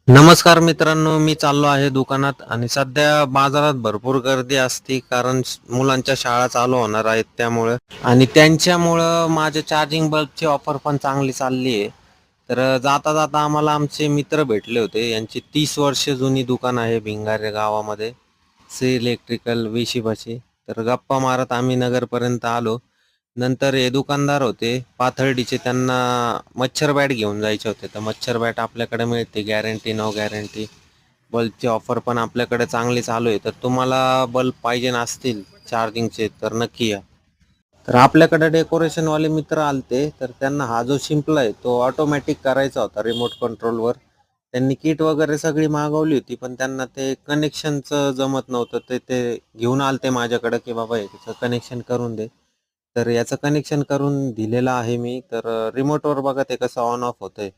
नमस्कार मित्रांनो, मी चाललो आहे दुकानात आणि सध्या बाजारात भरपूर गर्दी असते कारण मुलांच्या शाळा चालू होणार आहेत त्यामुळं आणि त्यांच्यामुळं माझ्या चार्जिंग बल्बची ऑफर पण चांगली चालली आहे. तर जाता जाता आम्हाला आमचे मित्र भेटले होते. यांची 30 वर्ष जुनी दुकान आहे भिंगारे गावामध्ये. श्री इलेक्ट्रिकल वेशीपाशी. तर गप्पा मारत आम्ही नगरपर्यंत आलो. नंतर हे दुकानदार होते पाथर्डीचे, त्यांना मच्छर बॅट घेऊन जायचे होते. तर मच्छर बॅट आपल्याकडे मिळते, गॅरंटी नो गॅरंटी. बल्बची ऑफर पण आपल्याकडे चांगली चालू आहे. तर तुम्हाला बल्ब पाहिजे असतील चार्जिंगचे तर नक्की या. तर आपल्याकडे डेकोरेशनवाले मित्र आलते, तर त्यांना हा जो शिंपला आहे तो ऑटोमॅटिक करायचा होता रिमोट कंट्रोलवर. त्यांनी किट वगैरे सगळी मागवली होती, पण त्यांना ते कनेक्शनचं जमत नव्हतं. ते ते घेऊन आलते माझ्याकडे की बाबा याचं कनेक्शन करून दे. तर याचं कनेक्शन करून दिलेलं आहे मी. तर रिमोटवर बघा ते कसं ऑन ऑफ होतंय.